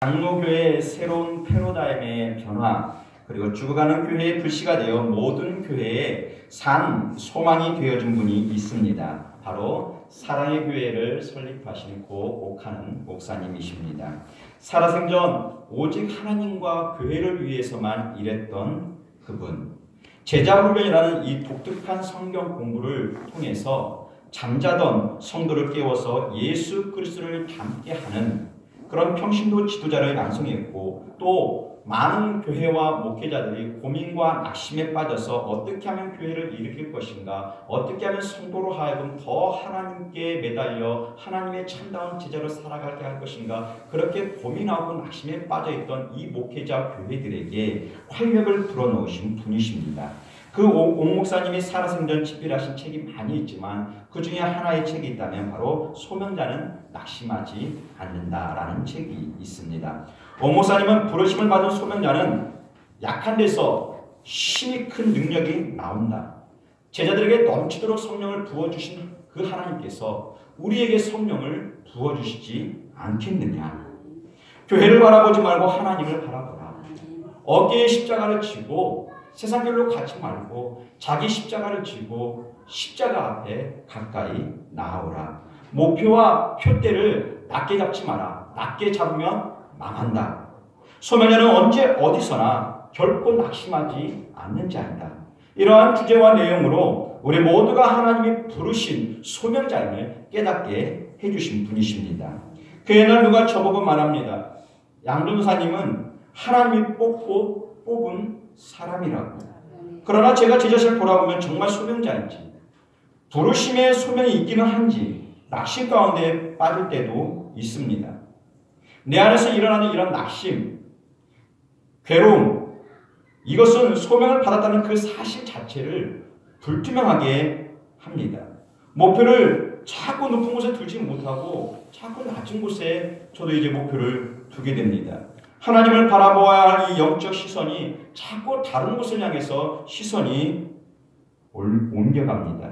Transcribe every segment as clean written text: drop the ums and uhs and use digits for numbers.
장로교회의 새로운 패러다임의 변화, 그리고 죽어가는 교회의 불씨가 되어 모든 교회에 산 소망이 되어준 분이 있습니다. 바로 사랑의 교회를 설립하신 고옥하는 목사님이십니다. 살아생전 오직 하나님과 교회를 위해서만 일했던 그분, 제자훈련이라는 이 독특한 성경 공부를 통해서 잠자던 성도를 깨워서 예수 그리스도를 닮게 하는 그런 평신도 지도자를 양성했고, 또 많은 교회와 목회자들이 고민과 낙심에 빠져서 어떻게 하면 교회를 일으킬 것인가, 어떻게 하면 성도로 하여금 더 하나님께 매달려 하나님의 참다운 제자로 살아가게 할 것인가, 그렇게 고민하고 낙심에 빠져있던 이 목회자 교회들에게 활력을 불어넣으신 분이십니다. 그 옥 목사님이 살아생전 집필하신 책이 많이 있지만 그 중에 하나의 책이 있다면 바로 소명자는 낙심하지 않는다라는 책이 있습니다. 옥 목사님은 부르심을 받은 소명자는 약한 데서 힘이 큰 능력이 나온다. 제자들에게 넘치도록 성령을 부어주신 그 하나님께서 우리에게 성령을 부어주시지 않겠느냐. 교회를 바라보지 말고 하나님을 바라보라. 어깨에 십자가를 지고 세상별로 가지 말고 자기 십자가를 지고 십자가 앞에 가까이 나아오라. 목표와 표대를 낮게 잡지 마라. 낮게 잡으면 망한다. 소명자는 언제 어디서나 결코 낙심하지 않는 자이다. 이러한 주제와 내용으로 우리 모두가 하나님이 부르신 소명자임을 깨닫게 해주신 분이십니다. 그 옛날 누가 저보고 말합니다. 양전도사님은 하나님이 뽑은 사람이라고. 그러나 제가 제 자신을 돌아보면 정말 소명자인지, 부르심의 소명이 있기는 한지 낙심 가운데 빠질 때도 있습니다. 내 안에서 일어나는 이런 낙심, 괴로움, 이것은 소명을 받았다는 그 사실 자체를 불투명하게 합니다. 목표를 자꾸 높은 곳에 두지 못하고 자꾸 낮은 곳에 저도 이제 목표를 두게 됩니다. 하나님을 바라보아야 할 이 영적 시선이 자꾸 다른 곳을 향해서 시선이 옮겨갑니다.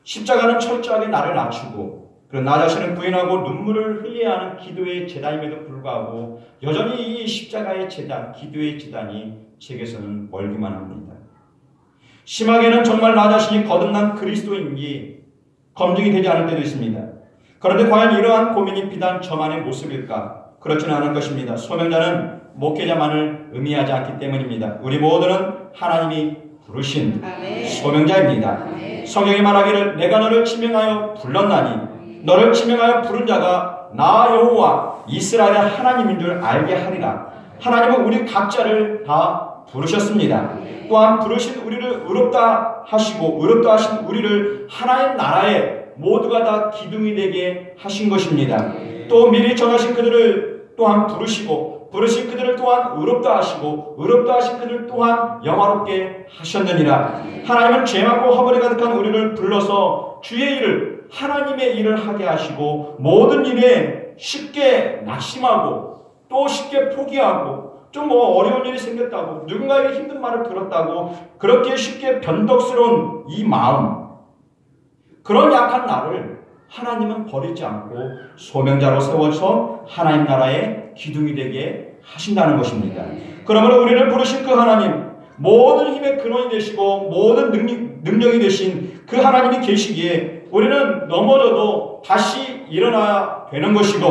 십자가는 철저하게 나를 낮추고, 그리고 나 자신을 부인하고 눈물을 흘려야 하는 기도의 제단임에도 불구하고 여전히 이 십자가의 제단, 기도의 제단이 제게서는 멀기만 합니다. 심하게는 정말 나 자신이 거듭난 그리스도인지 검증이 되지 않을 때도 있습니다. 그런데 과연 이러한 고민이 비단 저만의 모습일까? 그렇지는 않은 것입니다. 소명자는 목회자만을 의미하지 않기 때문입니다. 우리 모두는 하나님이 부르신 소명자입니다. 성경이 말하기를 내가 너를 지명하여 불렀나니 너를 지명하여 부른 자가 나 여호와 이스라엘의 하나님인 줄 알게 하리라. 하나님은 우리 각자를 다 부르셨습니다. 또한 부르신 우리를 의롭다 하시고 의롭다 하신 우리를 하나님 나라에 모두가 다 기둥이 되게 하신 것입니다. 또 미리 정하신 그들을 또한 부르시고 부르신 그들을 또한 의롭다 하시고 의롭다 하신 그들을 또한 영화롭게 하셨느니라. 하나님은 죄 많고 허물이 가득한 우리를 불러서 주의 일을, 하나님의 일을 하게 하시고 모든 일에 쉽게 낙심하고 또 쉽게 포기하고 좀 어려운 일이 생겼다고, 누군가에게 힘든 말을 들었다고 그렇게 쉽게 변덕스러운 이 마음, 그런 약한 나를 하나님은 버리지 않고 소명자로 세워서 하나님 나라의 기둥이 되게 하신다는 것입니다. 그러므로 우리를 부르신 그 하나님, 모든 힘의 근원이 되시고 모든 능력이 되신 그 하나님이 계시기에 우리는 넘어져도 다시 일어나야 되는 것이고,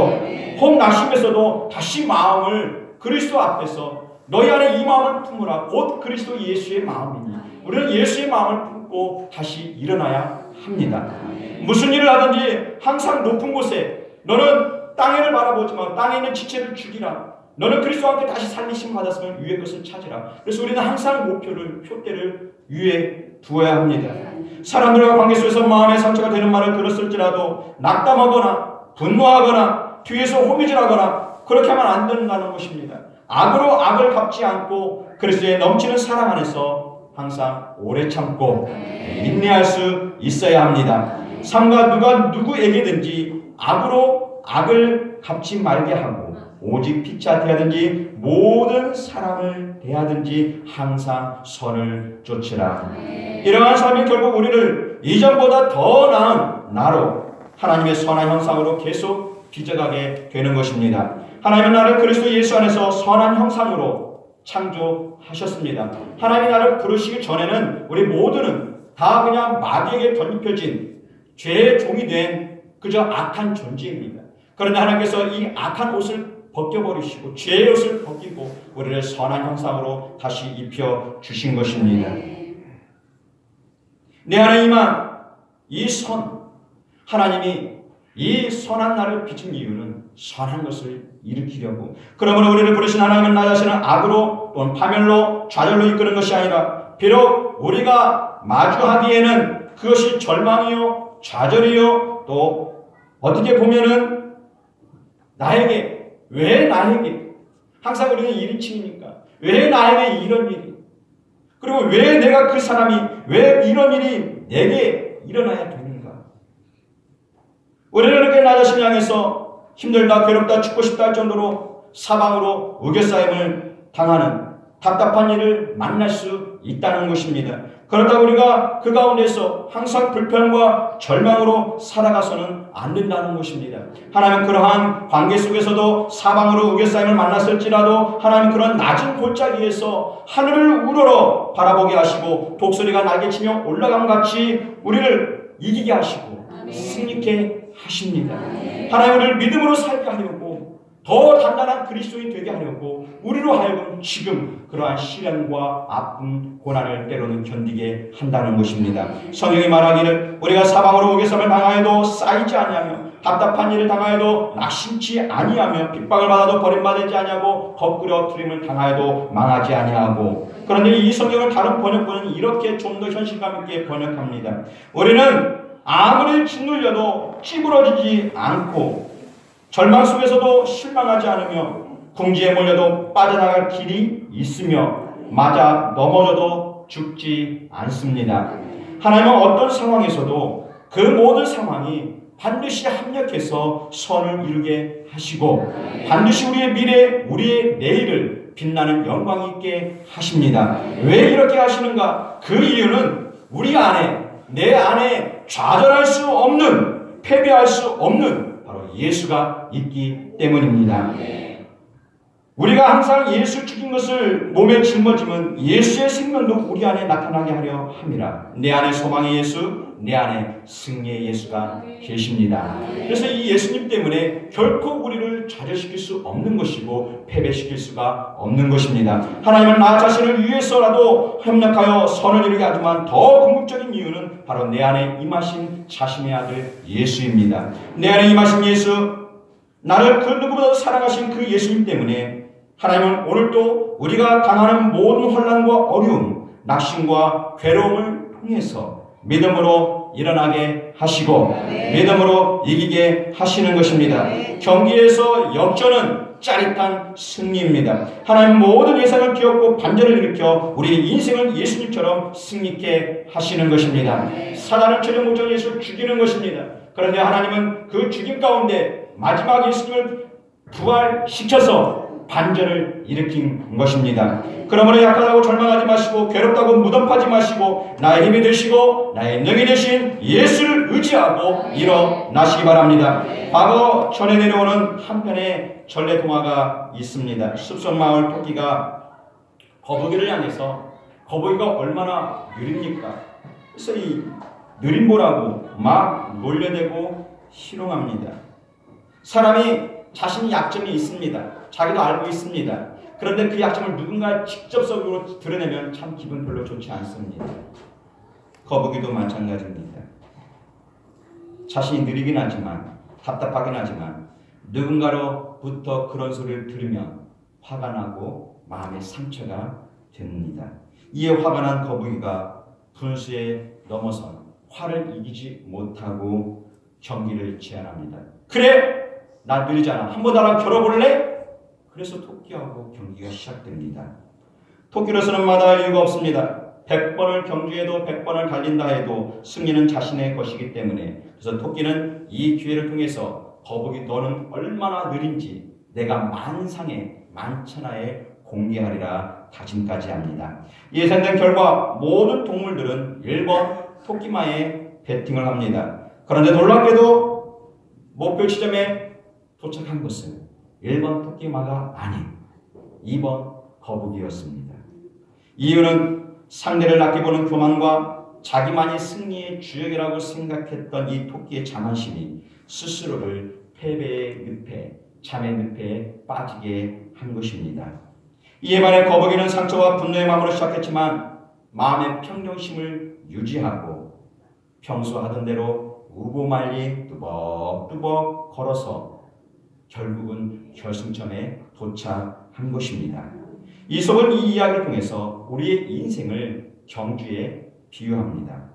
혹 낙심에서도 다시 마음을 그리스도 앞에서 너희 안에 이 마음을 품으라. 곧 그리스도 예수의 마음이니 우리는 예수의 마음을 품고 다시 일어나야 합니다. 무슨 일을 하든지 항상 높은 곳에, 너는 땅에를 바라보지 마. 땅에 있는 지체를 죽이라. 너는 그리스도와 함께 다시 살리심 받았으면 위의 것을 찾으라. 그래서 우리는 항상 목표를, 표대를 위에 두어야 합니다. 사람들과 관계 속에서 마음의 상처가 되는 말을 들었을지라도 낙담하거나 분노하거나 뒤에서 호미질하거나 그렇게 하면 안 된다는 것입니다. 악으로 악을 갚지 않고 그리스도의 넘치는 사랑 안에서 항상 오래 참고 인내할 수 있어야 합니다. 삶과 누구에게든지 악으로 악을 갚지 말게 하고 오직 피차 대하든지 모든 사람을 대하든지 항상 선을 쫓으라. 이러한 삶이 결국 우리를 이전보다 더 나은 나로 하나님의 선한 형상으로 계속 빚어가게 되는 것입니다. 하나님은 나를 그리스도 예수 안에서 선한 형상으로 창조하셨습니다. 하나님이 나를 부르시기 전에는 우리 모두는 다 그냥 마귀에게 덧입혀진 죄의 종이 된 그저 악한 존재입니다. 그런데 하나님께서 이 악한 옷을 벗겨버리시고 죄의 옷을 벗기고 우리를 선한 형상으로 다시 입혀주신 것입니다. 내 안에 임한 이 선, 하나님이 이 선한 나를 비춘 이유는 선한 것을 일으키려고. 그러므로 우리를 부르신 하나님은 나 자신을 악으로 또는 파멸로 좌절로 이끄는 것이 아니라 비록 우리가 마주하기에는 그것이 절망이요 좌절이요 또 어떻게 보면은 왜 나에게 항상 우리는 1인칭이니까 왜 나에게 이런 일이, 그리고 왜 내가 그 사람이 왜 이런 일이 내게 일어나야 되는가. 우리는 이렇게 나 자신을 향해서 힘들다 괴롭다 죽고 싶다 할 정도로 사방으로 우겨싸임을 당하는 답답한 일을 만날 수 있다는 것입니다. 그렇다고 우리가 그 가운데서 항상 불평과 절망으로 살아가서는 안 된다는 것입니다. 하나님은 그러한 관계 속에서도 사방으로 우겨싸임을 만났을지라도 하나님은 그런 낮은 골짜기에서 하늘을 우러러 바라보게 하시고 독수리가 날개치며 올라감 같이 우리를 이기게 하시고 승리케 하십니다. 하나님 우리를 믿음으로 살게 하려고 더 단단한 그리스도인이 되게 하려고 우리로 하여금 지금 그러한 시련과 아픔, 고난을 때로는 견디게 한다는 것입니다. 성경이 말하기를 우리가 사방으로 우겨쌈을 당하여도 쌓이지 아니하며 답답한 일을 당하여도 낙심치 아니하며 핍박을 받아도 버림받지 아니하고 거꾸로 트림을 당하여도 망하지 아니하고. 그런데 이 성경을 다른 번역본은 이렇게 좀 더 현실감 있게 번역합니다. 우리는 아무리 짓눌려도 찌부러지지 않고 절망 속에서도 실망하지 않으며 궁지에 몰려도 빠져나갈 길이 있으며 맞아 넘어져도 죽지 않습니다. 하나님은 어떤 상황에서도 그 모든 상황이 반드시 합력해서 선을 이루게 하시고 반드시 우리의 미래, 우리의 내일을 빛나는 영광 있게 하십니다. 왜 이렇게 하시는가? 그 이유는 우리 안에, 내 안에 좌절할 수 없는, 패배할 수 없는 바로 예수가 있기 때문입니다. 우리가 항상 예수 죽인 것을 몸에 짊어지면 예수의 생명도 우리 안에 나타나게 하려 함이라. 내 안에 소망의 예수, 내 안에 승리의 예수가 계십니다. 그래서 이 예수님 때문에 결코 우리를 좌절시킬 수 없는 것이고 패배시킬 수가 없는 것입니다. 하나님은 나 자신을 위해서라도 협력하여 선을 이루게 하지만 더 궁극적인 이유는 바로 내 안에 임하신 자신의 아들 예수입니다. 내 안에 임하신 예수, 나를 그 누구보다도 사랑하신 그 예수님 때문에 하나님은 오늘도 우리가 당하는 모든 혼란과 어려움, 낙심과 괴로움을 통해서 믿음으로 일어나게 하시고 믿음으로 이기게 하시는 것입니다. 경기에서 역전은 짜릿한 승리입니다. 하나님 모든 예상을 기억고 반전을 일으켜 우리 인생을 예수님처럼 승리케 하시는 것입니다. 사단은 최종 목적 예수를 죽이는 것입니다. 그런데 하나님은 그 죽임 가운데 마지막 예수님을 부활시켜서 반전을 일으킨 것입니다. 그러므로 약하다고 절망하지 마시고 괴롭다고 무덤파지 마시고 나의 힘이 되시고 나의 능이 되신 예수를 의지하고 일어나시기 바랍니다. 과거 전해 내려오는 한편의 전래 동화가 있습니다. 숲속마을 토끼가 거북이를 향해서 거북이가 얼마나 느립니까? 그래서 이 느린 보라고 막 놀려대고 희롱합니다. 사람이 자신이 약점이 있습니다. 자기도 알고 있습니다. 그런데 그 약점을 누군가 직접적으로 드러내면 참 기분 별로 좋지 않습니다. 거북이도 마찬가지입니다. 자신이 느리긴 하지만 답답하긴 하지만 누군가로부터 그런 소리를 들으면 화가 나고 마음의 상처가 됩니다. 이에 화가 난 거북이가 분수에 넘어선 화를 이기지 못하고 경기를 제안합니다. 그래! 나 느리잖아. 한번 나랑 겨뤄볼래? 그래서 토끼하고 경기가 시작됩니다. 토끼로서는 마다할 이유가 없습니다. 100번을 경주해도 100번을 달린다 해도 승리는 자신의 것이기 때문에 그래서 토끼는 이 기회를 통해서 거북이 너는 얼마나 느린지 내가 만천하에 공개하리라 다짐까지 합니다. 예상된 결과 모든 동물들은 1번 토끼마에 배팅을 합니다. 그런데 놀랍게도 목표 지점에 도착한 것은 1번 토끼마가 아닌 2번 거북이였습니다. 이유는 상대를 낮게 보는 교만과 자기만이 승리의 주역이라고 생각했던 이 토끼의 자만심이 스스로를 패배의 늪에, 잠의 늪에 빠지게 한 것입니다. 이에 반해 거북이는 상처와 분노의 마음으로 시작했지만 마음의 평정심을 유지하고 평소 하던 대로 우고말리 뚜벅뚜벅 걸어서 결국은 결승점에 도착한 것입니다. 이솝은 이 이야기를 통해서 우리의 인생을 경주에 비유합니다.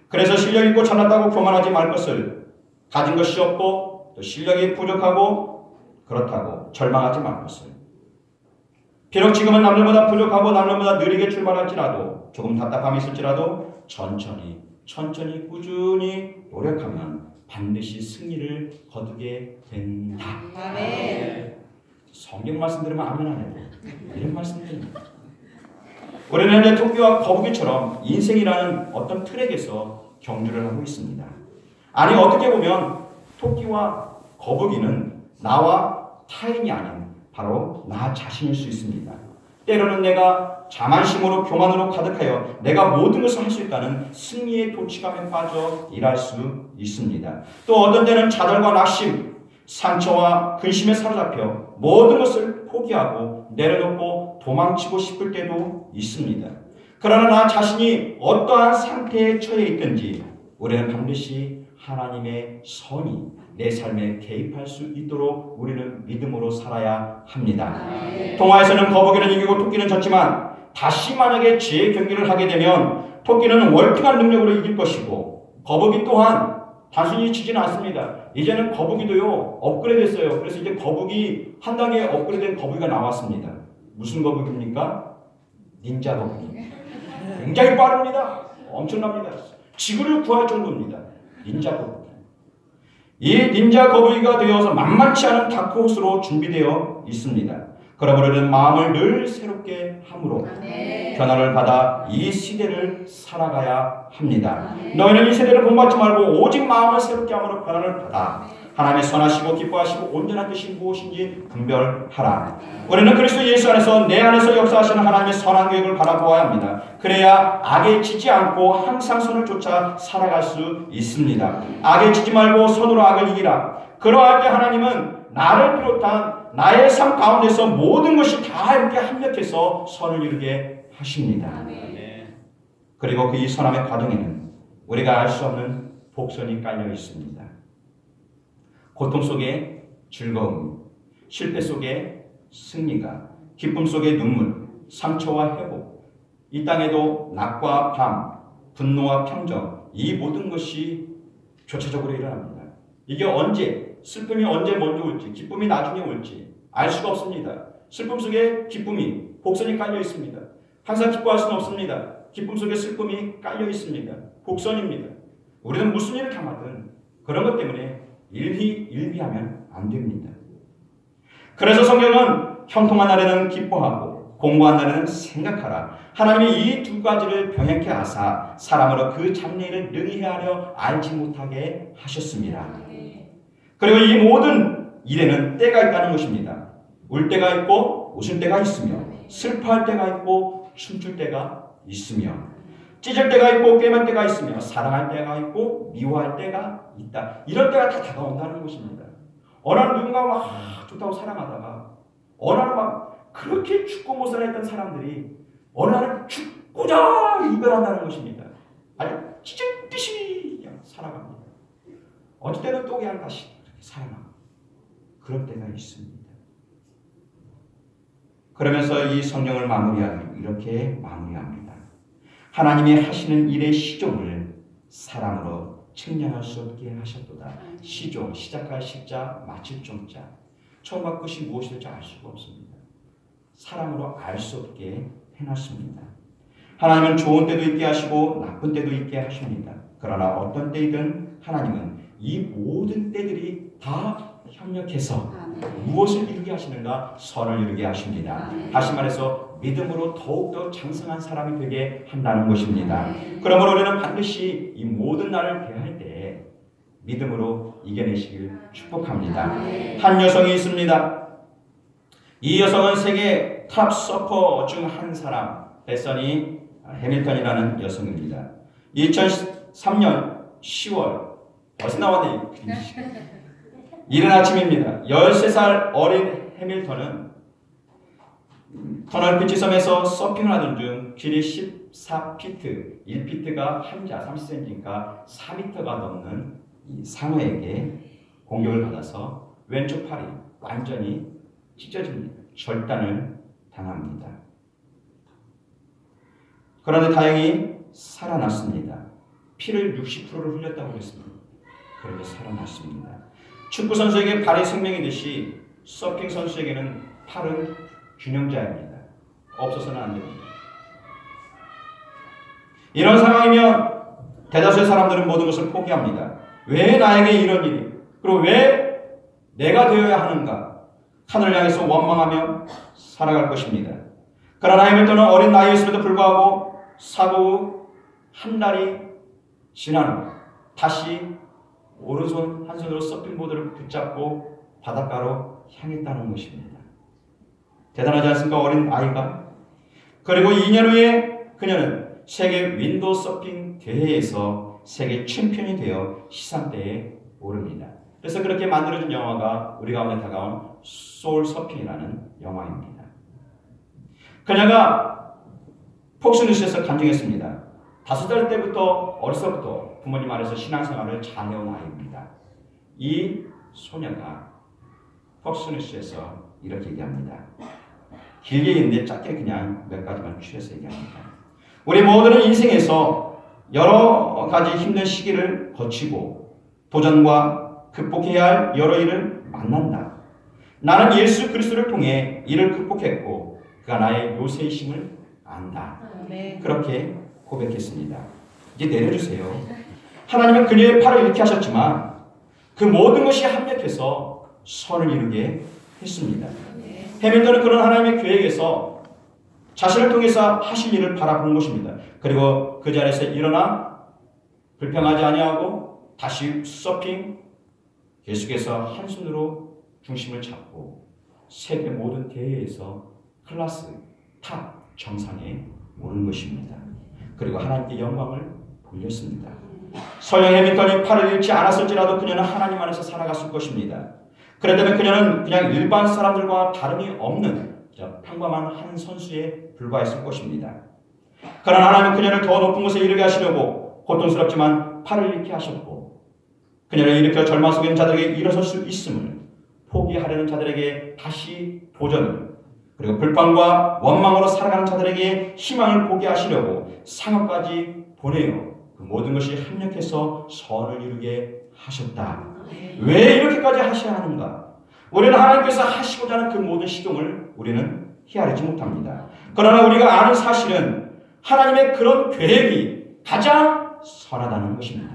그래서 실력 있고 잘났다고 교만하지 말 것을, 가진 것이 없고 또 실력이 부족하고 그렇다고 절망하지 말 것을, 비록 지금은 남들보다 부족하고 남들보다 느리게 출발할지라도, 조금 답답함이 있을지라도 천천히 꾸준히 노력하면 반드시 승리를 거두게 된다. 아멘. 성경 말씀 들으면 아멘 안 해요. 이런 말씀 드립니다. 우리는 현재 토끼와 거북이처럼 인생이라는 어떤 트랙에서 경주를 하고 있습니다. 아니, 어떻게 보면 토끼와 거북이는 나와 타인이 아닌 바로 나 자신일 수 있습니다. 때로는 내가 자만심으로 교만으로 가득하여 내가 모든 것을 할 수 있다는 승리의 도취감에 빠져 일할 수 있습니다. 또 어떤 때는 좌절과 낙심, 상처와 근심에 사로잡혀 모든 것을 포기하고 내려놓고 도망치고 싶을 때도 있습니다. 그러나 나 자신이 어떠한 상태에 처해 있든지 우리는 반드시 하나님의 선이 내 삶에 개입할 수 있도록 우리는 믿음으로 살아야 합니다. 동화에서는 거북이는 이기고 토끼는 졌지만 다시 만약에 재경기를 하게 되면 토끼는 월등한 능력으로 이길 것이고 거북이 또한 단순히 지지는 않습니다. 이제는 거북이도요 업그레이드 했어요. 그래서 이제 거북이 한 단계 업그레이드된 거북이가 나왔습니다. 무슨 거북입니까? 닌자 거북이. 굉장히 빠릅니다. 엄청납니다. 지구를 구할 정도입니다. 닌자 거북이. 이 닌자 거북이가 되어서 만만치 않은 다크호스로 준비되어 있습니다. 그러므로 우리는 마음을 늘 새롭게 함으로 변화를 받아 이 시대를 살아가야 합니다. 너희는 이 세대를 본받지 말고 오직 마음을 새롭게 함으로 변화를 받아 하나님의 선하시고 기뻐하시고 온전한 뜻이 무엇인지 분별하라. 우리는 그리스도 예수 안에서 내 안에서 역사하시는 하나님의 선한 계획을 바라보아야 합니다. 그래야 악에 지지 않고 항상 선을 쫓아 살아갈 수 있습니다. 악에 지지 말고 선으로 악을 이기라. 그러할 때 하나님은 나를 비롯한 나의 삶 가운데서 모든 것이 다 이렇게 합력해서 선을 이루게 하십니다. 그리고 그 이 선함의 과정에는 우리가 알 수 없는 복선이 깔려 있습니다. 고통 속에 즐거움, 실패 속에 승리가, 기쁨 속에 눈물, 상처와 회복, 이 땅에도 낮과 밤, 분노와 평정, 이 모든 것이 교차적으로 일어납니다. 이게 언제, 슬픔이 언제 먼저 올지, 기쁨이 나중에 올지 알 수가 없습니다. 슬픔 속에 기쁨이, 복선이 깔려 있습니다. 항상 기뻐할 수는 없습니다. 기쁨 속에 슬픔이 깔려 있습니다. 복선입니다. 우리는 무슨 일을 당하든 그런 것 때문에 일비하면 안 됩니다. 그래서 성경은 형통한 날에는 기뻐하고 공고한 날에는 생각하라. 하나님이 이 두 가지를 병행케 하사 사람으로 그 장래를 능히 헤아려 알지 못하게 하셨습니다. 그리고 이 모든 일에는 때가 있다는 것입니다. 울 때가 있고 웃을 때가 있으며 슬퍼할 때가 있고 춤출 때가 있으며 찢을 때가 있고 꿰맬 때가 있으며 사랑할 때가 있고 미워할 때가 있다. 이럴 때가 다 다가온다는 것입니다. 어느 날 누군가 막 좋다고 사랑하다가 어느 날 막 그렇게 죽고 못 살았던 사람들이 어느 날 죽고자 이별한다는 것입니다. 아니 찢듯이 그냥 살아갑니다. 어쩔 때는 또 그냥 다시 살아나고 그럴 때가 있습니다. 그러면서 이 성경을 마무리하면 이렇게 마무리합니다. 하나님이 하시는 일의 시종을 사람으로 측량할 수 없게 하셨도다. 시종, 시작할 시자, 마칠 종자. 처음과 끝이 무엇이 될지 알 수가 없습니다. 사람으로 알 수 없게 해놨습니다. 하나님은 좋은 때도 있게 하시고 나쁜 때도 있게 하십니다. 그러나 어떤 때이든 하나님은 이 모든 때들이 다 협력해서 무엇을 이루게 하시는가? 선을 이루게 하십니다. 다시 말해서 믿음으로 더욱더 장성한 사람이 되게 한다는 것입니다. 그러므로 우리는 반드시 이 모든 날을 대할 때 믿음으로 이겨내시길 축복합니다. 한 여성이 있습니다. 이 여성은 세계 탑 서퍼 중 한 사람, 베서니 해밀턴이라는 여성입니다. 2003년 10월, 벌써 나왔네. 이른 아침입니다. 13살 어린 해밀턴은 터널 피치섬에서 서핑을 하던 중 길이 14피트, 1피트가 한자 30cm니까 4m가 넘는 이 상어에게 공격을 받아서 왼쪽 팔이 완전히 찢어집니다. 절단을 당합니다. 그런데 다행히 살아났습니다. 피를 60%를 흘렸다고 했습니다. 그런데 살아났습니다. 축구 선수에게 발이 생명이듯이 서핑 선수에게는 팔은 균형자입니다. 없어서는 안 됩니다. 이런 상황이면 대다수의 사람들은 모든 것을 포기합니다. 왜 나에게 이런 일이? 그리고 왜 내가 되어야 하는가? 하늘을 향해서 원망하며 살아갈 것입니다. 그러나 해밀턴은 어린 나이였음에도 불구하고 사고 후 한 달이 지난 후 다시 오른손 한 손으로 서핑보드를 붙잡고 바닷가로 향했다는 것입니다. 대단하지 않습니까? 어린 아이가. 그리고 2년 후에 그녀는 세계 윈도우 서핑 대회에서 세계 챔피언이 되어 시상대에 오릅니다. 그래서 그렇게 만들어진 영화가 우리 가운데 다가온 소울 서핑이라는 영화입니다. 그녀가 폭스뉴스에서 간증했습니다. 5살 때부터 어려서부터 부모님 아래서 신앙생활을 잘해온 아이입니다. 이 소녀가 폭스뉴스에서 이렇게 얘기합니다. 길게 있는데 짧게 그냥 몇 가지만 추려서 얘기합니다. 우리 모두는 인생에서 여러 가지 힘든 시기를 거치고 도전과 극복해야 할 여러 일을 만난다. 나는 예수 그리스도를 통해 이를 극복했고 그가 나의 요새이심을 안다. 그렇게 고백했습니다. 이제 내려주세요. 하나님은 그녀의 팔을 잃게 하셨지만 그 모든 것이 합력해서 선을 이루게 했습니다. 해밀턴은 그런 하나님의 계획에서 자신을 통해서 하실 일을 바라본 것입니다. 그리고 그 자리에서 일어나 불평하지 아니하고 다시 서핑 계속해서 한 손으로 중심을 잡고 세계 모든 대회에서 클래스 탑 정상에 오른 것입니다. 그리고 하나님께 영광을 돌렸습니다. 설령 해밀턴이 팔을 잃지 않았을지라도 그녀는 하나님 안에서 살아갔을 것입니다. 그렇다면 그녀는 그냥 일반 사람들과 다름이 없는 평범한 한 선수에 불과했을 것입니다. 그러나 하나님은 그녀를 더 높은 곳에 이르게 하시려고 고통스럽지만 팔을 잃게 하셨고 그녀를 일으켜 절망 속에 있는 자들에게 일어설 수 있음을 포기하려는 자들에게 다시 도전을 그리고 불평과 원망으로 살아가는 자들에게 희망을 보게 하시려고 상업까지 보내어 그 모든 것이 합력해서 선을 이루게 하셨다. 왜 이렇게까지 하셔야 하는가? 우리는 하나님께서 하시고자 하는 그 모든 시동을 우리는 헤아리지 못합니다. 그러나 우리가 아는 사실은 하나님의 그런 계획이 가장 선하다는 것입니다.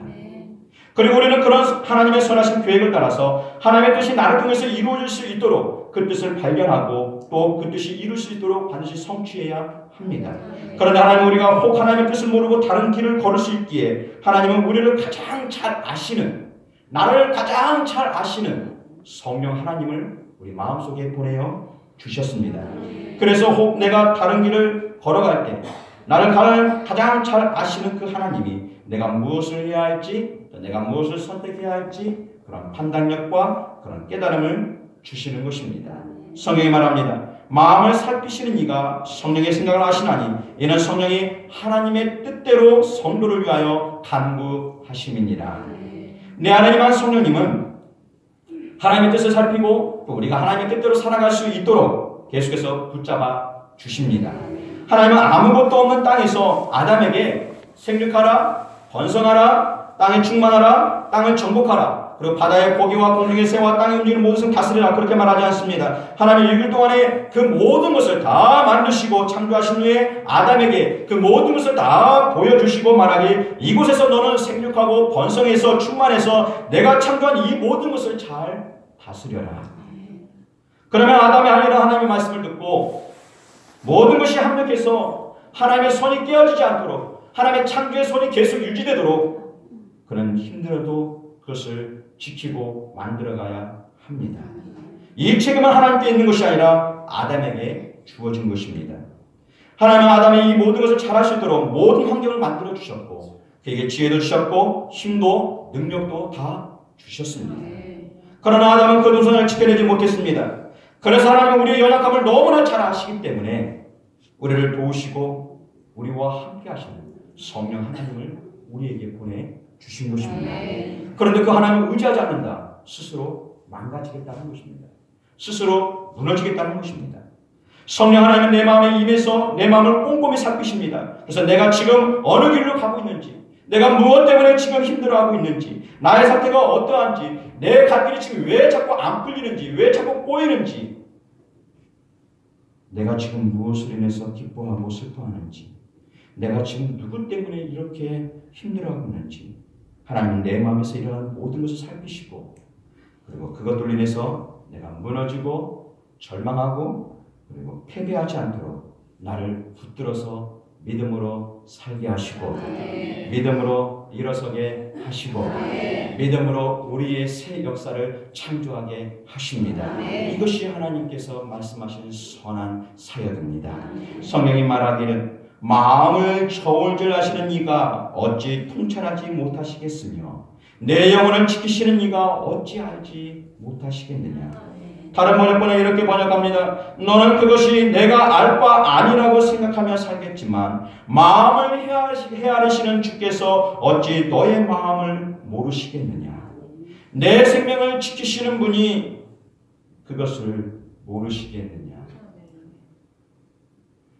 그리고 우리는 그런 하나님의 선하신 계획을 따라서 하나님의 뜻이 나를 통해서 이루어질 수 있도록 그 뜻을 발견하고 또 그 뜻이 이룰 수 있도록 반드시 성취해야 합니다. 그런데 하나님은 우리가 혹 하나님의 뜻을 모르고 다른 길을 걸을 수 있기에 하나님은 우리를 가장 잘 아시는 나를 가장 잘 아시는 성령 하나님을 우리 마음속에 보내어 주셨습니다. 그래서 혹 내가 다른 길을 걸어갈 때 나를 가장 잘 아시는 그 하나님이 내가 무엇을 해야 할지 내가 무엇을 선택해야 할지 그런 판단력과 그런 깨달음을 주시는 것입니다. 성경이 말합니다. 마음을 살피시는 이가 성령의 생각을 아시나니 이는 성령이 하나님의 뜻대로 성도를 위하여 간구하심이니라. 내 안에 임한 성령님은 하나님의 뜻을 살피고 또 우리가 하나님의 뜻대로 살아갈 수 있도록 계속해서 붙잡아 주십니다. 하나님은 아무것도 없는 땅에서 아담에게 생육하라, 번성하라, 땅에 충만하라, 땅을 정복하라, 그리고 바다의 고기와 공중의 새와 땅에 움직이는 모든 것을 다스리라 그렇게 말하지 않습니다. 하나님 6일 동안에 그 모든 것을 다 만드시고 창조하신 후에 아담에게 그 모든 것을 다 보여주시고 말하기 이곳에서 너는 생육하고 번성해서 충만해서 내가 창조한 이 모든 것을 잘 다스려라. 그러면 아담이 할 일은 하나님의 말씀을 듣고 모든 것이 합력해서 하나님의 손이 깨어지지 않도록 하나님의 창조의 손이 계속 유지되도록 그는 힘들어도 그것을 지키고 만들어가야 합니다. 이 책임은 하나님께 있는 것이 아니라 아담에게 주어진 것입니다. 하나님은 아담이 이 모든 것을 잘할 수 있도록 모든 환경을 만들어 주셨고 그에게 지혜도 주셨고 힘도 능력도 다 주셨습니다. 그러나 아담은 그 동선을 지켜내지 못했습니다. 그래서 하나님은 우리의 연약함을 너무나 잘 아시기 때문에 우리를 도우시고 우리와 함께 하시는 성령 하나님을 우리에게 보내주신 것입니다. 그런데 그 하나님을 의지하지 않는다. 스스로 망가지겠다는 것입니다. 스스로 무너지겠다는 것입니다. 성령 하나님은 내 마음에 임해서 내 마음을 꼼꼼히 살피십니다. 그래서 내가 지금 어느 길로 가고 있는지, 내가 무엇 때문에 지금 힘들어하고 있는지, 나의 상태가 어떠한지, 내 갈 길이 지금 왜 자꾸 안 풀리는지, 왜 자꾸 꼬이는지, 내가 지금 무엇을 인해서 기뻐하고 슬퍼하는지, 내가 지금 누구 때문에 이렇게 힘들어하고 있는지 하나님은 내 마음에서 일어나는 모든 것을 살피시고 그리고 그것들로 인해서 내가 무너지고 절망하고 그리고 패배하지 않도록 나를 붙들어서 믿음으로 살게 하시고 믿음으로 일어서게 하시고 믿음으로 우리의 새 역사를 창조하게 하십니다. 이것이 하나님께서 말씀하신 선한 사역입니다. 성경이 말하기를 마음을 저울질하시는 이가 어찌 통찰하지 못하시겠으며 내 영혼을 지키시는 이가 어찌 알지 못하시겠느냐. 다른 번역본에 이렇게 번역합니다. 너는 그것이 내가 알 바 아니라고 생각하며 살겠지만 마음을 헤아리시는 주께서 어찌 너의 마음을 모르시겠느냐. 내 생명을 지키시는 분이 그것을 모르시겠느냐.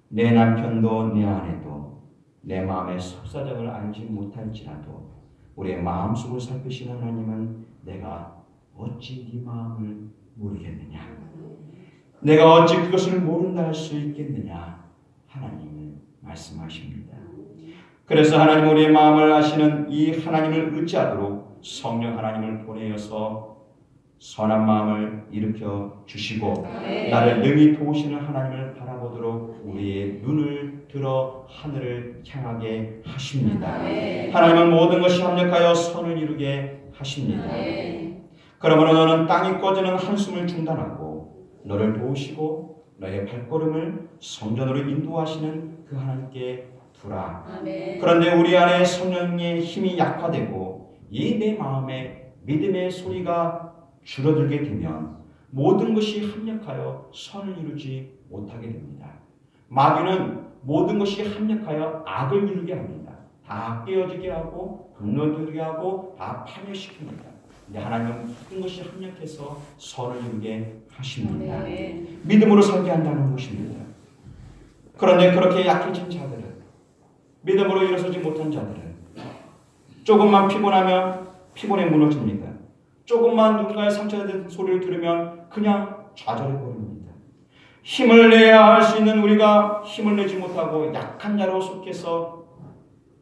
내 남편도 내 아내도 내 마음의 속사정을 알지 못할지라도 우리의 마음속을 살피시는 하나님은 내가 어찌 네 마음을 모르겠느냐. 내가 어찌 그것을 모른다 할 수 있겠느냐. 하나님은 말씀하십니다. 그래서 하나님 우리의 마음을 아시는 이 하나님을 의지하도록 성령 하나님을 보내어서 선한 마음을 일으켜 주시고 나를 능히 도우시는 하나님을 바라보도록 우리의 눈을 들어 하늘을 향하게 하십니다. 하나님은 모든 것이 합력하여 선을 이루게 하십니다. 그러므로 너는 땅이 꺼지는 한숨을 중단하고 너를 도우시고 너의 발걸음을 성전으로 인도하시는 그 하나님께 두라. 그런데 우리 안에 성령의 힘이 약화되고 이 내 마음에 믿음의 소리가 줄어들게 되면 모든 것이 합력하여 선을 이루지 못하게 됩니다. 마귀는 모든 것이 합력하여 악을 이루게 합니다. 다 깨어지게 하고 분노되게 하고 다 파멸시킵니다. 근데 하나님은 모든 것이 합력해서 선을 이루게 하십니다. 믿음으로 살게 한다는 것입니다. 그런데 그렇게 약해진 자들은, 믿음으로 일어서지 못한 자들은 조금만 피곤하면 피곤에 무너집니다. 조금만 누군가의 상처된 소리를 들으면 그냥 좌절해버립니다. 힘을 내야 할 수 있는 우리가 힘을 내지 못하고 약한 자로 속해서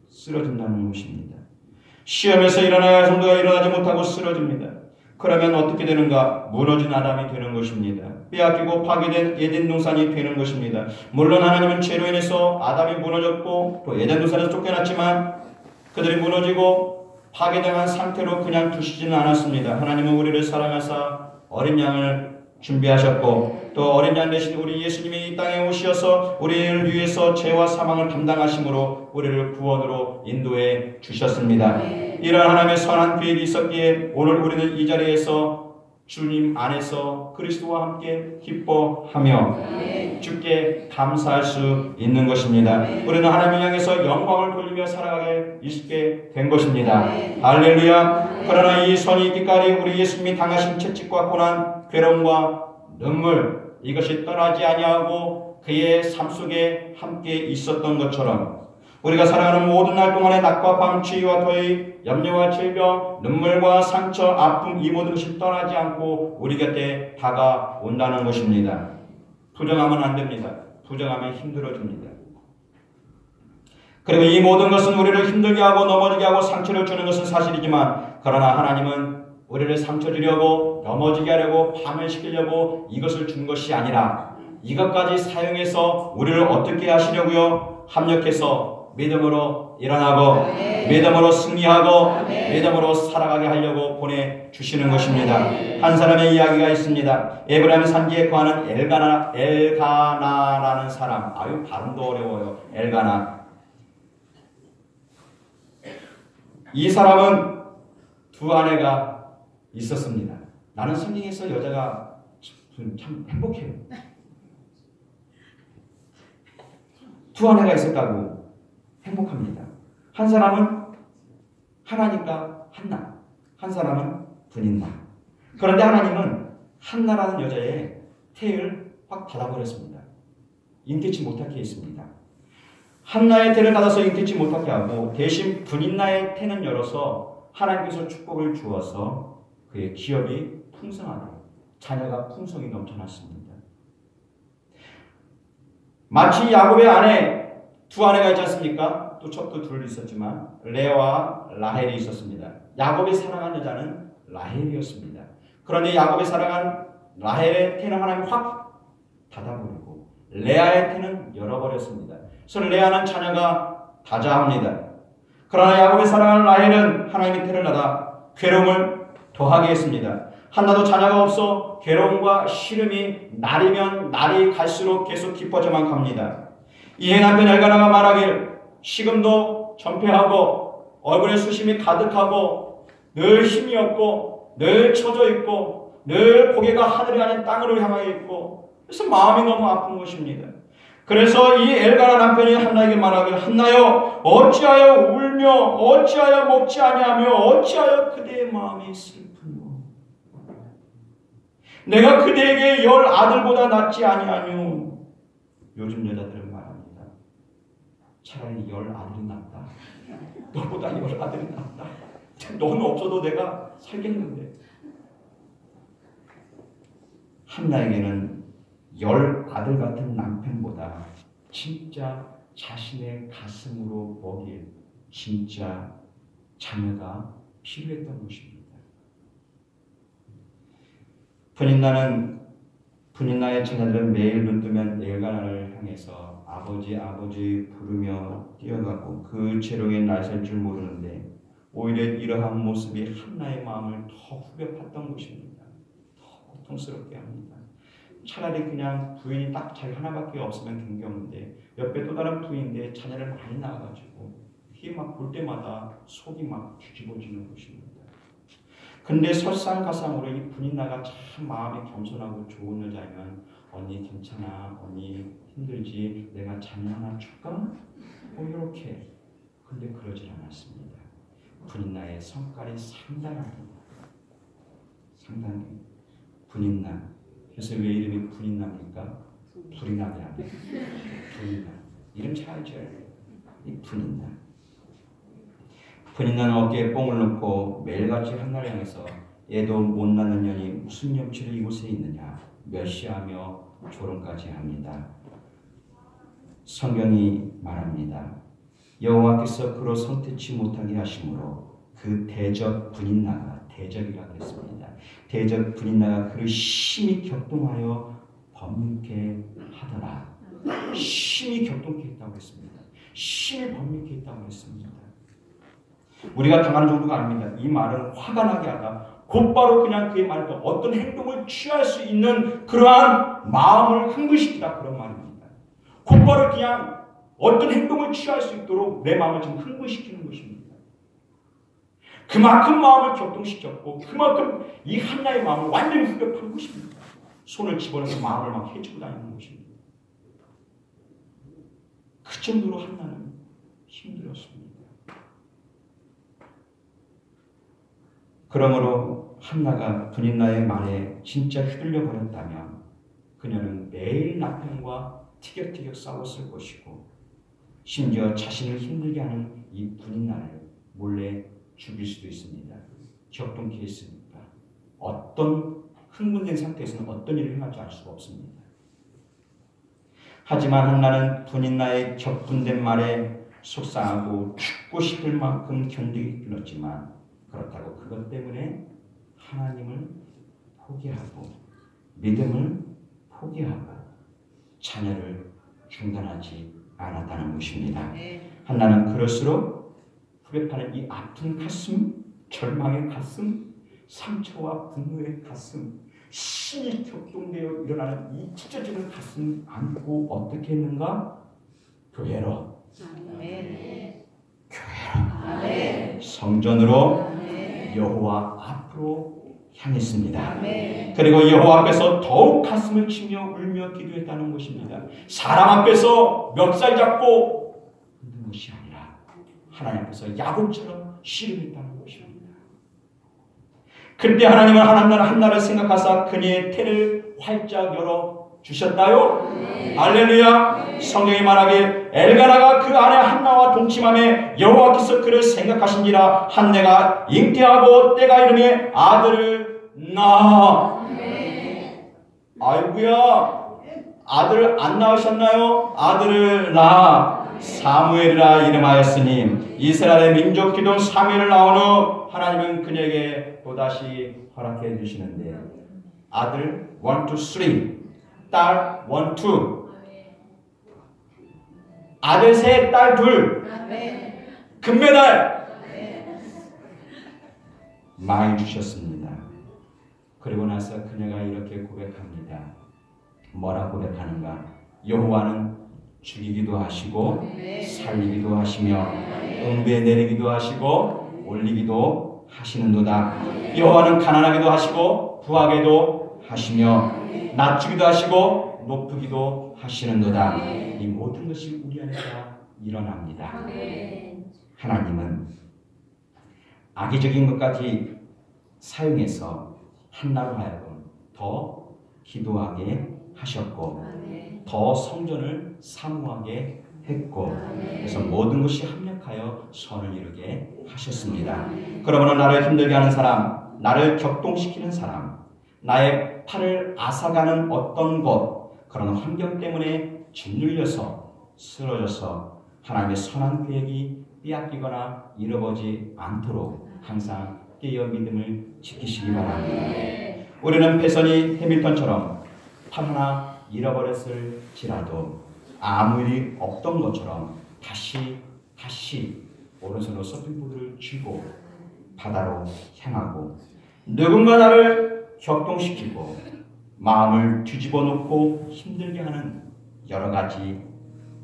쓰러진다는 것입니다. 시험에서 일어나야 할 성도가 일어나지 못하고 쓰러집니다. 그러면 어떻게 되는가? 무너진 아담이 되는 것입니다. 빼앗기고 파괴된 에덴 동산이 되는 것입니다. 물론 하나님은 죄로 인해서 아담이 무너졌고 또 에덴 동산에서 쫓겨났지만 그들이 무너지고 파괴당한 상태로 그냥 두시지는 않았습니다. 하나님은 우리를 사랑하사 어린 양을 준비하셨고 또 어린 양 대신 우리 예수님이 이 땅에 오셔서 우리를 위해서 죄와 사망을 감당하심으로 우리를 구원으로 인도해 주셨습니다. 이런 하나님의 선한 계획이 있었기에 오늘 우리는 이 자리에서 주님 안에서 그리스도와 함께 기뻐하며 주께 감사할 수 있는 것입니다. 우리는 하나님을 향해서 영광을 돌리며 살아가게 있게 된 것입니다. 할렐루야. 그러나 이 선이 있기까지 우리 예수님이 당하신 채찍과 고난, 괴로움과 눈물 이것이 떠나지 아니하고 그의 삶 속에 함께 있었던 것처럼 우리가 살아가는 모든 날 동안의 낮과 밤, 추위와 더위, 염려와 질병, 눈물과 상처, 아픔 이 모든 것이 떠나지 않고 우리 곁에 다가온다는 것입니다. 부정하면 안 됩니다. 부정하면 힘들어집니다. 그리고 이 모든 것은 우리를 힘들게 하고 넘어지게 하고 상처를 주는 것은 사실이지만 그러나 하나님은 우리를 상처 주려고 넘어지게 하려고 파멸시키려고 이것을 준 것이 아니라 이것까지 사용해서 우리를 어떻게 하시려고요? 합력해서 믿음으로 일어나고 믿음으로 승리하고 믿음으로 살아가게 하려고 보내주시는 것입니다. 한 사람의 이야기가 있습니다. 에브라임 산지에 거하는 엘가나라는 사람. 아유, 발음도 어려워요. 엘가나. 이 사람은 두 아내가 있었습니다. 나는 성경에서 여자가 참 행복해요. 두 아내가 있었다고 행복합니다. 한 사람은 하나니까 한나, 한 사람은 분인나. 그런데 하나님은 한나라는 여자의 태를 확 닫아버렸습니다. 인기치 못하게 했습니다. 한나의 태를 닫아서 인기치 못하게 하고 대신 분인나의 태는 열어서 하나님께서 축복을 주어서 그의 기업이 풍성하게, 자녀가 풍성히 넘쳐났습니다. 마치 야곱의 아내, 두 아내가 있지 않습니까? 또 첩도 둘 있었지만 레아와 라헬이 있었습니다. 야곱이 사랑한 여자는 라헬이었습니다. 그런데 야곱이 사랑한 라헬의 태는 하나님이 확 닫아버리고 레아의 태는 열어버렸습니다. 그래서 레아는 자녀가 다자합니다. 그러나 야곱이 사랑하는 라헬은 하나님의 태를 닫아 괴로움을 더하게 했습니다. 한나도 자녀가 없어 괴로움과 시름이 날이면 날이 갈수록 계속 깊어져만 갑니다. 이에 남편 엘가나가 말하길 식음도 전폐하고 얼굴에 수심이 가득하고 늘 힘이 없고 늘 처져 있고 늘 고개가 하늘이 아닌 땅으로 향하여 있고 그래서 마음이 너무 아픈 것입니다. 그래서 이 엘가나 남편이 한나에게 말하길 한나여 어찌하여 울며 어찌하여 먹지 아니하며 어찌하여 그대의 마음이 슬픈고 내가 그대에게 10 아들보다 낫지 아니하뇨. 요즘 여자들은 말합니다. 차라리 10 아들이 낫다. 너보다 10 아들이 낫다. 너는 없어도 내가 살겠는데. 한나에게는 10 아들 같은 남편보다 진짜 자신의 가슴으로 먹일 진짜 자녀가 필요했던 것입니다. 분인나의 자녀들은 매일 눈뜨면 엘가나를 향해서 아버지 아버지 부르며 뛰어가고 그 재롱에 나설 줄 모르는데 오히려 이러한 모습이 한나의 마음을 더 후벼 팠던 것입니다. 더 고통스럽게 합니다. 차라리 그냥 부인이 딱 자기 하나밖에 없으면 경계없는데 옆에 또 다른 부인인데 자녀를 많이 낳아가지고 그게 막 볼 때마다 속이 막 뒤집어지는 것입니다. 근데 설상가상으로 이 분인나가 참 마음이 겸손하고 좋은 여자면 언니 괜찮아, 언니 힘들지, 내가 자녀 하나 줄까? 뭐 이렇게. 근데 그러질 않았습니다. 분인나의 성깔이 상당합니다. 상당히. 분인나. 그래서 왜 이름이 분인나입니까? 불이 나게 하는. 분인나. 이름 잘 지어야 돼요. 이 분인나. 분인나는 어깨에 뽕을 넣고 매일같이 한나를 향해서 얘도 못 낳는 년이 무슨 염치로 이곳에 있느냐 멸시하며 조롱까지 합니다. 성경이 말합니다. 여호와께서 그로 선택치 못하게 하심으로 그 대적 분인나가 대적이라고 했습니다. 대적 분인나가 그를 심히 격동하여 범죄케 하더라. 심히 격동케 했다고 했습니다. 심히 범죄케 했다고 했습니다. 우리가 당하는 정도가 아닙니다. 이 말은 화가 나게 하다. 곧바로 그냥 그의 말에 어떤 행동을 취할 수 있는 그러한 마음을 흥분시키다 그런 말입니다. 곧바로 그냥 어떤 행동을 취할 수 있도록 내 마음을 지금 흥분시키는 것입니다. 그만큼 마음을 격동시켰고 그만큼 이 한나의 마음을 완전히 후벼 판 것입니다. 손을 집어넣어서 마음을 막 해치고 다니는 것입니다. 그 정도로 한나는 힘들었습니다. 그러므로 한나가 분인나의 말에 진짜 휘둘려 버렸다면 그녀는 매일 남편과 티격태격 싸웠을 것이고 심지어 자신을 힘들게 하는 이 분인나를 몰래 죽일 수도 있습니다. 격동케 했으니까 어떤 흥분된 상태에서는 어떤 일을 행할지 알 수가 없습니다. 하지만 한나는 분인나의 격분된 말에 속상하고 죽고 싶을 만큼 견디기 힘들었지만 그렇다고 그것 때문에 하나님을 포기하고 믿음을 포기하고 자녀를 중단하지 않았다는 것입니다. 한나는 그럴수록 후벼파는 이 아픈 가슴, 절망의 가슴, 상처와 분노의 가슴, 신이 격동되어 일어나는 이 찢어지는 가슴 안고 어떻게 했는가? 교회로, 교회로, 성전으로, 여호와 앞으로 향했습니다. 그리고 여호와 앞에서 더욱 가슴을 치며 울며 기도했다는 것입니다. 사람 앞에서 멱살 잡고 웃는 것이 아니라 하나님 앞에서 야곱처럼 씨름했다는 것입니다. 그때 하나님은 한나를 생각하사 그녀의 태를 활짝 열어 주셨다요. 할렐루야. 성경이 말하기에 엘가나가 그 아내 한나와 동침함에 여호와께서 그를 생각하신지라 한나가 잉태하고 때가 이르매 아들을 낳아. 아이고야, 아들 안 낳으셨나요? 아들을 낳아 사무엘이라 이름하였으니 이스라엘의 민족 기둥 사무엘을 낳은 후 하나님은 그녀에게 또다시 허락해 주시는데 아들 1, 2, 3, 딸 1, 2, 아들 셋, 딸 둘, 금메달 많이 주셨습니다. 그리고 나서 그녀가 이렇게 고백합니다. 뭐라 고백하는가? 여호와는 죽이기도 하시고 살리기도 하시며 응배 내리기도 하시고 올리기도 하시는도다. 여호와는 가난하기도 하시고 부하게도 하시며 낮추기도 하시고 높이기도 하시는도다. 이 모든 것이 우리 안에 다 일어납니다. 하나님은 악의적인 것까지 사용해서 한나로 하여금 더 기도하게 하셨고 더 성전을 사모하게 했고 그래서 모든 것이 합력하여 선을 이루게 하셨습니다. 그러므로 나를 힘들게 하는 사람, 나를 격동시키는 사람, 나의 팔을 앗아가는 어떤 것, 그런 환경 때문에 짓눌려서 쓰러져서 하나님의 선한 계획이 빼앗기거나 잃어버리지 않도록 항상 깨어 믿음을 지키시기 바랍니다. 우리는 패선이 해밀턴처럼 팔 하나 잃어버렸을지라도 아무 일이 없던 것처럼 다시 오른손으로 서핑보드를 쥐고 바다로 향하고 누군가 나를 격동시키고 마음을 뒤집어 놓고 힘들게 하는 여러 가지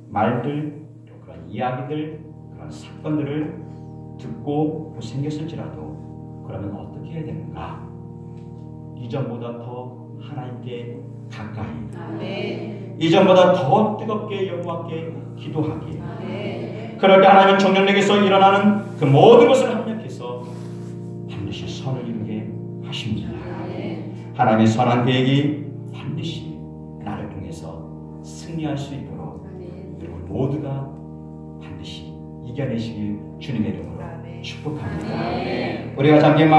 말들, 그런 이야기들, 그런 사건들을 듣고 생겼을지라도 그러면 어떻게 해야 되는가? 이전보다 더 하나님께 가까이, 이전보다 더 뜨겁게 여호와께 기도하기. 그럴 때 하나님은 정령에게서 일어나는 그 모든 것을 합력해서 반드시 선을 이루게 하십니다. 하나님의 선한 계획이 반드시 나를 통해서 승리할 수 있도록 여러분 모두가 반드시 이겨내시길 주님의 이름으로 축복합니다. 우리가 잠깐